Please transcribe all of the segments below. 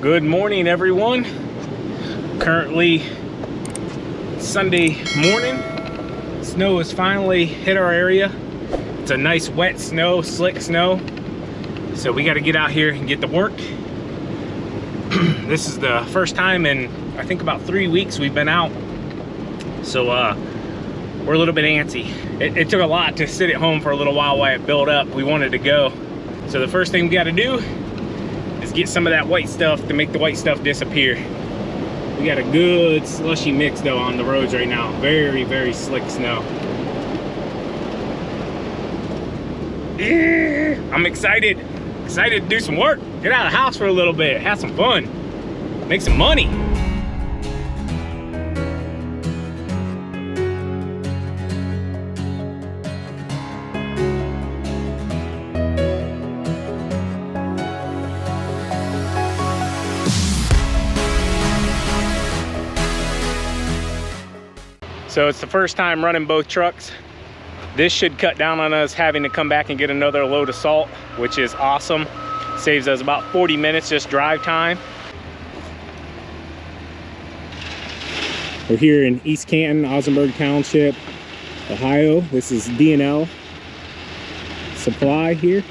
Good morning, everyone. Currently Sunday morning. Snow has finally hit our area. It's a nice wet snow, slick snow. So we got to get out here and get to work. This is the first time in I think about 3 weeks we've been out. So we're a little bit antsy. It took a lot to sit at home for a little while it built up. We wanted to go. So the first thing we got to do is get some of that white stuff to make the white stuff disappear. We got a good slushy mix though on the roads right now. Very, very slick snow. Yeah, I'm excited to do some work. Get out of the house for a little bit, have some fun, make some money. So it's the first time running both trucks. This should cut down on us having to come back and get another load of salt, which is awesome. Saves us about 40 minutes just drive time. We're here in East Canton, Hattiesburg Township, Ohio. This is D&L Supply here.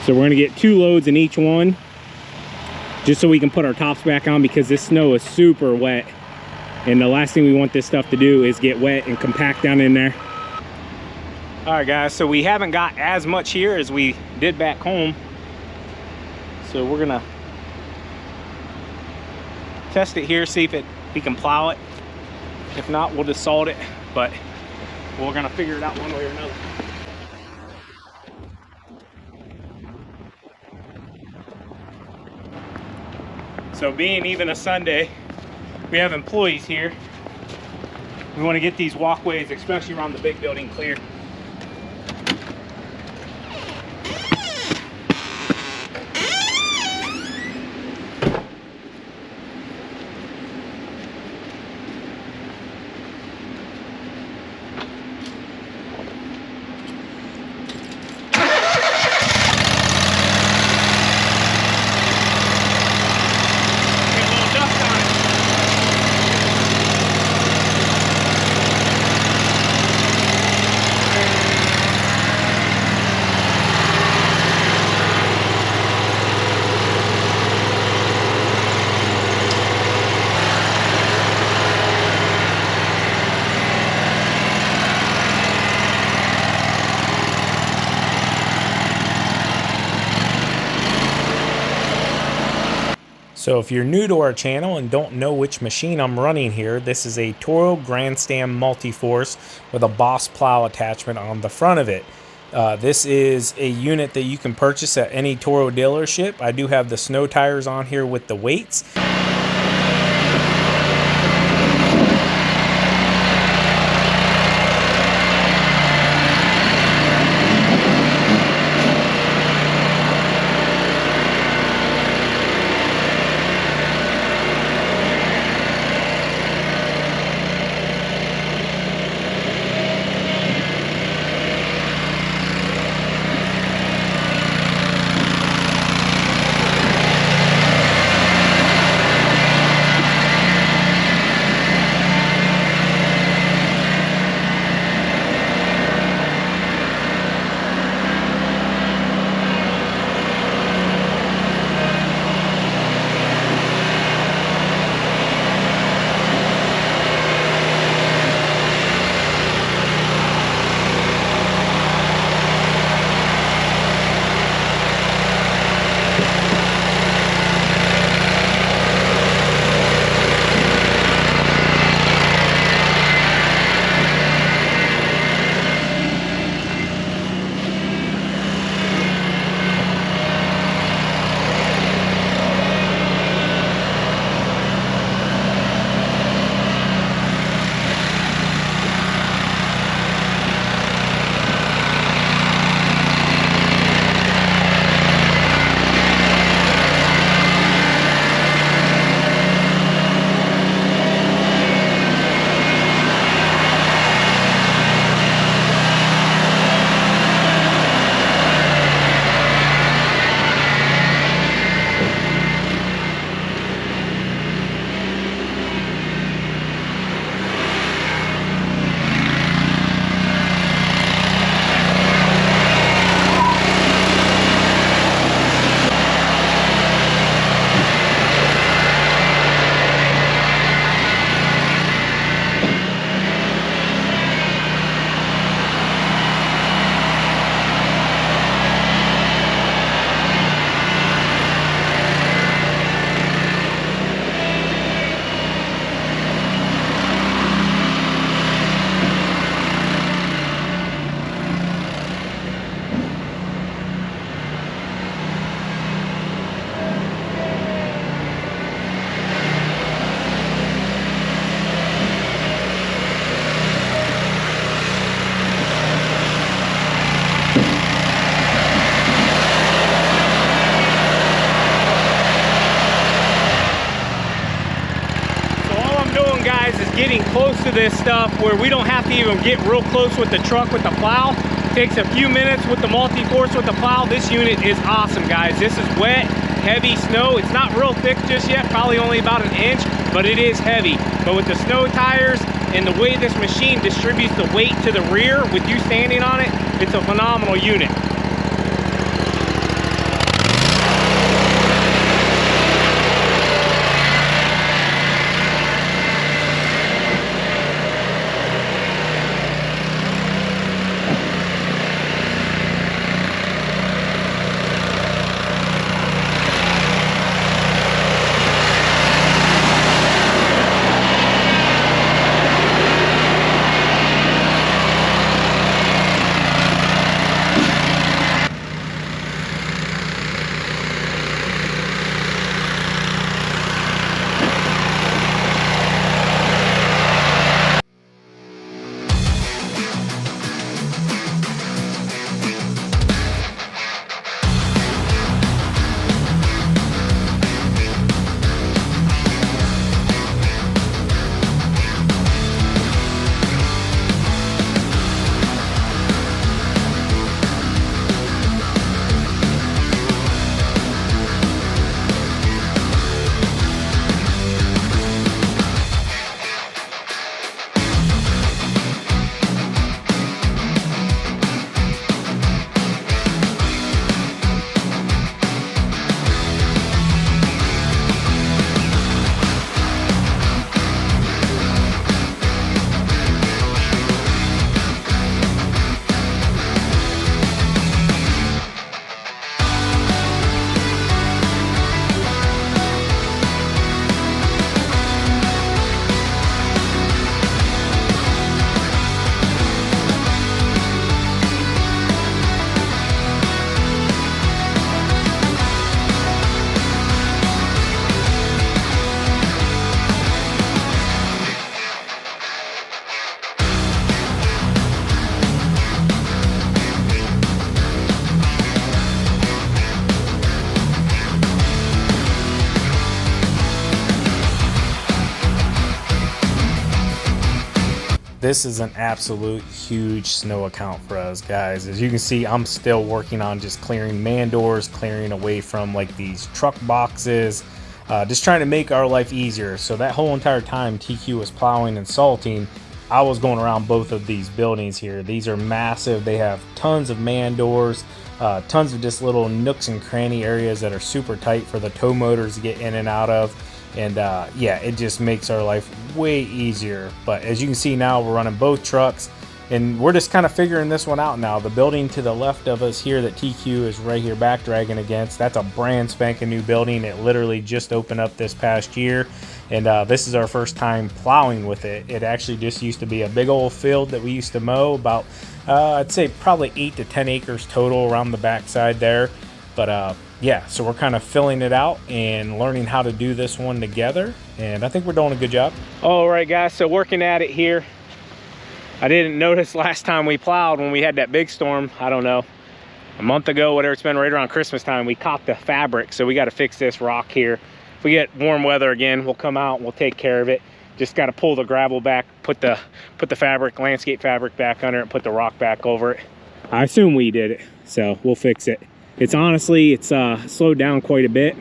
So we're gonna get 2 loads in each one, just so we can put our tops back on, because this snow is super wet. And the last thing we want this stuff to do is get wet and compact down in there. All right guys, so we haven't got as much here as we did back home. So we're gonna test it here, see if we can plow it. If not, we'll just salt it, but we're gonna figure it out one way or another. So being even a Sunday, we have employees here. We want to get these walkways, especially around the big building, clear. So if you're new to our channel and don't know which machine I'm running here, this is a Toro Grandstand Multi-Force with a Boss plow attachment on the front of it. This is a unit that you can purchase at any Toro dealership. I do have the snow tires on here with the weights. I'm doing, guys, is getting close to this stuff where we don't have to even get real close with the truck with the plow. It takes a few minutes with the multi-force with the plow. This unit is awesome, guys. This is wet, heavy snow. It's not real thick just yet, probably only about an inch, but it is heavy. But with the snow tires and the way this machine distributes the weight to the rear with you standing on it, it's a phenomenal unit. This is an absolute huge snow account for us, guys. As you can see, I'm still working on just clearing man doors, clearing away from like these truck boxes, just trying to make our life easier. So that whole entire time TQ was plowing and salting, I was going around both of these buildings here. These are massive. They have tons of man doors, tons of just little nooks and cranny areas that are super tight for the tow motors to get in and out of. And yeah, it just makes our life way easier. But as you can see now, we're running both trucks and we're just kind of figuring this one out now. The building to the left of us here that TQ is right here back dragging against, that's a brand spanking new building. It literally just opened up this past year, and this is our first time plowing with it. It actually just used to be a big old field that we used to mow, about I'd say probably 8 to 10 acres total around the backside there. But yeah, so we're kind of filling it out and learning how to do this one together, and I think we're doing a good job. All right, guys, so working at it here. I didn't notice last time we plowed when we had that big storm, I don't know, a month ago, whatever it's been, right around Christmas time, we caught the fabric. So we got to fix this rock here. If we get warm weather again, we'll come out and we'll take care of it. Just got to pull the gravel back, put the fabric, landscape fabric back under it, and put the rock back over it. I assume we did it, so we'll fix it. It's honestly, it's slowed down quite a bit.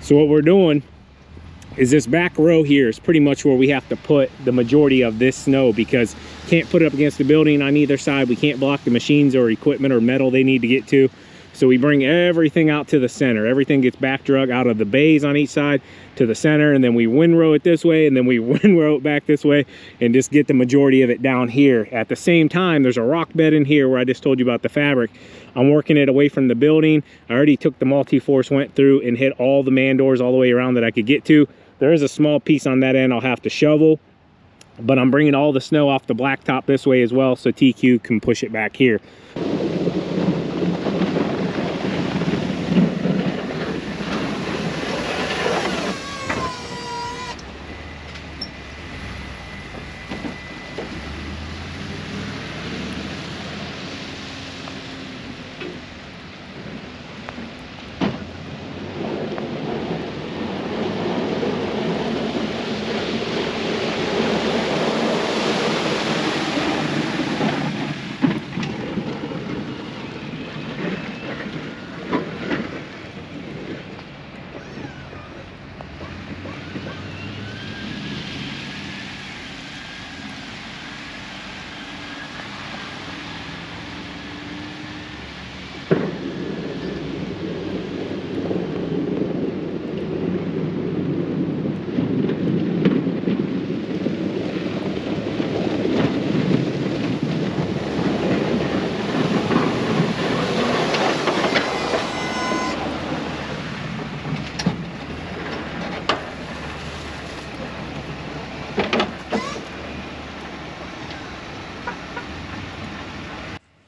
So what we're doing is this back row here is pretty much where we have to put the majority of this snow, because can't put it up against the building on either side. We can't block the machines or equipment or metal they need to get to. So we bring everything out to the center. Everything gets back drug out of the bays on each side to the center, and then we windrow it this way, and then we windrow it back this way, and just get the majority of it down here. At the same time, there's a rock bed in here where I just told you about the fabric. I'm working it away from the building. I already took the multi-force, went through and hit all the man doors all the way around that I could get to. There is a small piece on that end I'll have to shovel, but I'm bringing all the snow off the blacktop this way as well, so TQ can push it back here.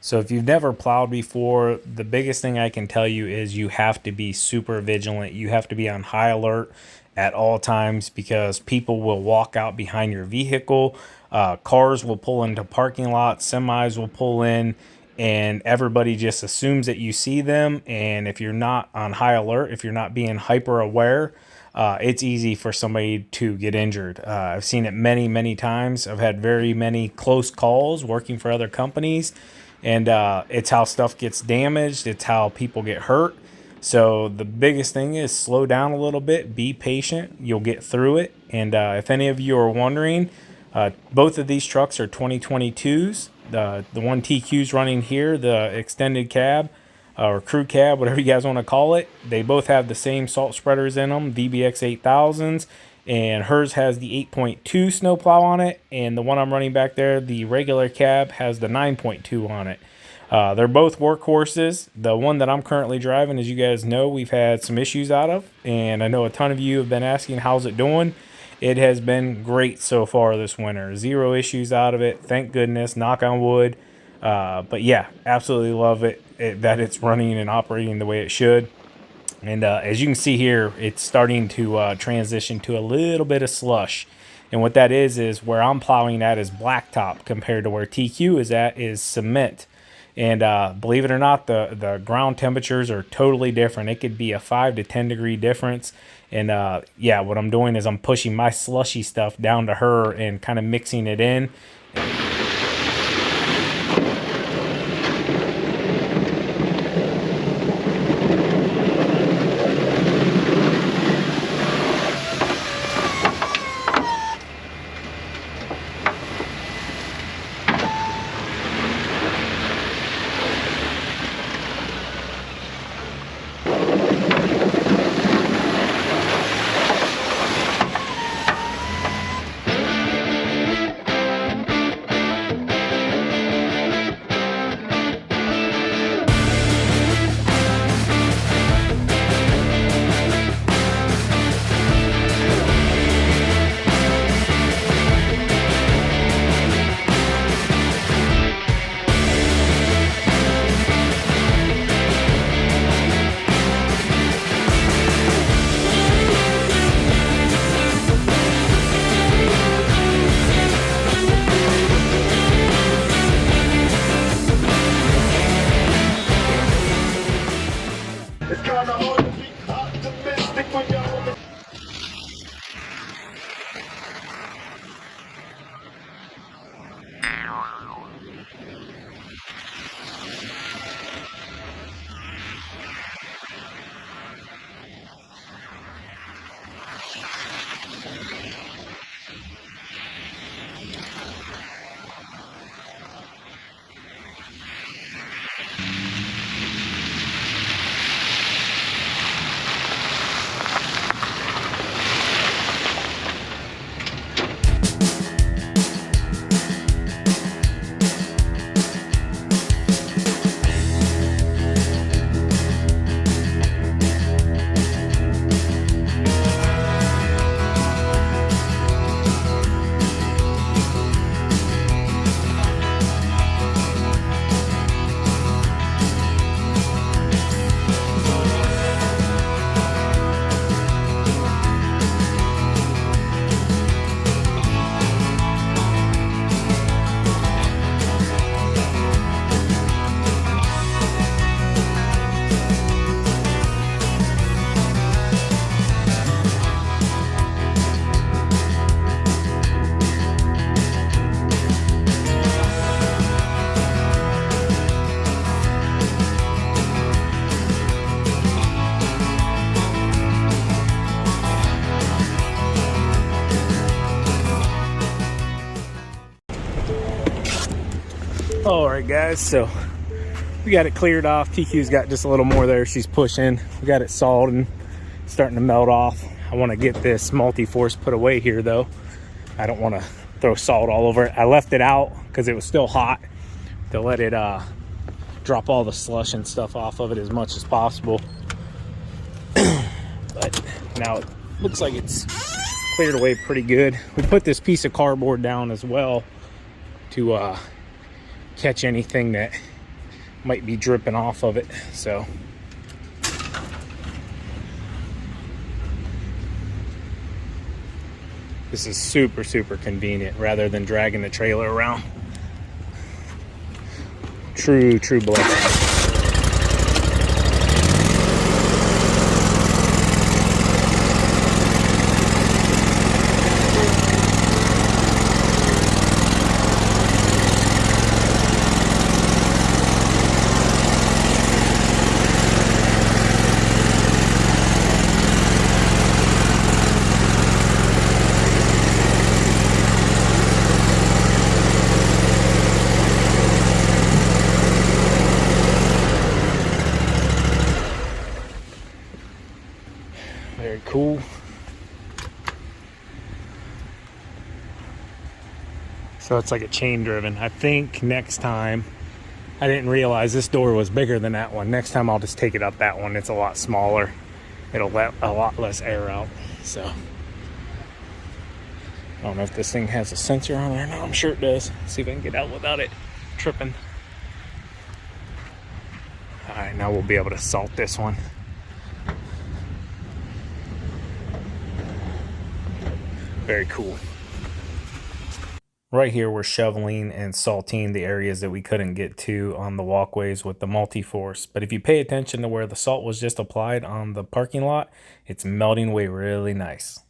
So if you've never plowed before, the biggest thing I can tell you is you have to be super vigilant. You have to be on high alert at all times, because people will walk out behind your vehicle. Cars will pull into parking lots, semis will pull in, and everybody just assumes that you see them. And if you're not on high alert, if you're not being hyper aware, it's easy for somebody to get injured. I've seen it many, many times. I've had very many close calls working for other companies, and it's how stuff gets damaged. It's how people get hurt. So the biggest thing is slow down a little bit, be patient, you'll get through it. And if any of you are wondering, both of these trucks are 2022s. The one TQ's running here, the extended cab, or crew cab, whatever you guys want to call it. They both have the same salt spreaders in them, VBX 8000s, and hers has the 8.2 snowplow on it, and the one I'm running back there, the regular cab, has the 9.2 on it. They're both workhorses. The one that I'm currently driving, as you guys know, we've had some issues out of, and I know a ton of you have been asking, how's it doing? It has been great so far this winter. Zero issues out of it, thank goodness, knock on wood. But yeah, absolutely love it, that it's running and operating the way it should. And as you can see here, it's starting to transition to a little bit of slush. And what that is where I'm plowing at is blacktop, compared to where TQ is at is cement. And believe it or not, the ground temperatures are totally different. It could be a 5 to 10 degree difference. And yeah, what I'm doing is I'm pushing my slushy stuff down to her and kind of mixing it in. All right, guys, so we got it cleared off. TQ's got just a little more there. She's pushing. We got it sawed and starting to melt off. I want to get this multi-force put away here, though. I don't want to throw salt all over it. I left it out because it was still hot to let it drop all the slush and stuff off of it as much as possible. But now it looks like it's cleared away pretty good. We put this piece of cardboard down as well to catch anything that might be dripping off of it. So this is super, super convenient rather than dragging the trailer around. True blessing. Very cool. So it's like a chain driven. I think next time, I didn't realize this door was bigger than that one. Next time I'll just take it up that one. It's a lot smaller. It'll let a lot less air out. So I don't know if this thing has a sensor on there. No, I'm sure it does. See if I can get out without it tripping. All right, now we'll be able to salt this one. Very cool. Right here, we're shoveling and salting the areas that we couldn't get to on the walkways with the multi-force. But if you pay attention to where the salt was just applied on the parking lot, it's melting away really nice.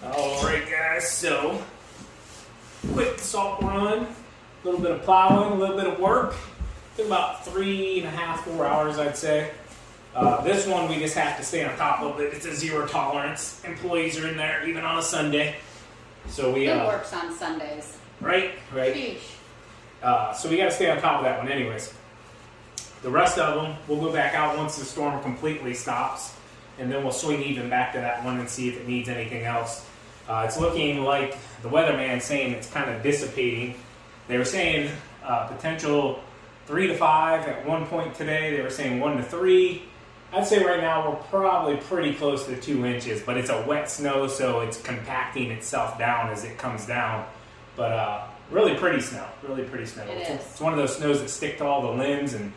Alright guys, so quick salt run, a little bit of plowing, a little bit of work. Took about 3.5, 4 hours I'd say. This one we just have to stay on top of it. It's a zero tolerance. Employees are in there even on a Sunday. So we it works on Sundays. Right. So we gotta stay on top of that one anyways. The rest of them we'll go back out once the storm completely stops, and then we'll swing even back to that one and see if it needs anything else. It's looking like the weatherman's saying it's kind of dissipating. They were saying potential 3 to 5 at one point today. They were saying 1 to 3. I'd say right now we're probably pretty close to 2 inches, but it's a wet snow, so it's compacting itself down as it comes down. But really pretty snow, really pretty snow. It's one of those snows that stick to all the limbs and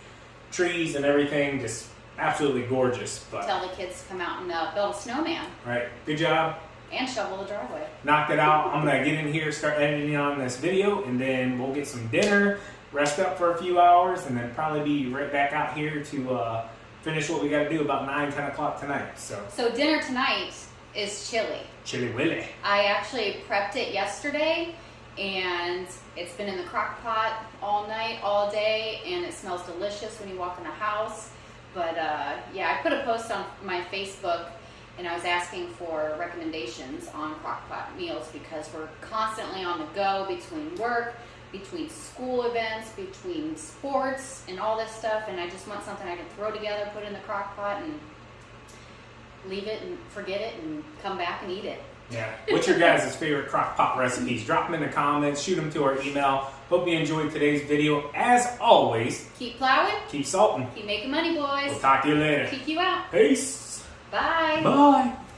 trees and everything, just absolutely gorgeous. But tell the kids to come out and build a snowman. Right, good job. And shovel the driveway. Knocked it out. I'm gonna get in here, start editing on this video, and then we'll get some dinner, rest up for a few hours, and then probably be right back out here to finish what we gotta do about 9, 10 o'clock tonight. So dinner tonight is chili. Chili willy. I actually prepped it yesterday, and it's been in the crock pot all night, all day, and it smells delicious when you walk in the house. But yeah, I put a post on my Facebook, and I was asking for recommendations on crock pot meals because we're constantly on the go between work, between school events, between sports, and all this stuff. And I just want something I can throw together, put in the crock pot, and leave it and forget it, and come back and eat it. Yeah. What's your guys' favorite crock pot recipes? Drop them in the comments. Shoot them to our email. Hope you enjoyed today's video. As always, keep plowing, keep salting. keep making money, boys. We'll talk to you later. Kick you out. Peace. Bye. Bye.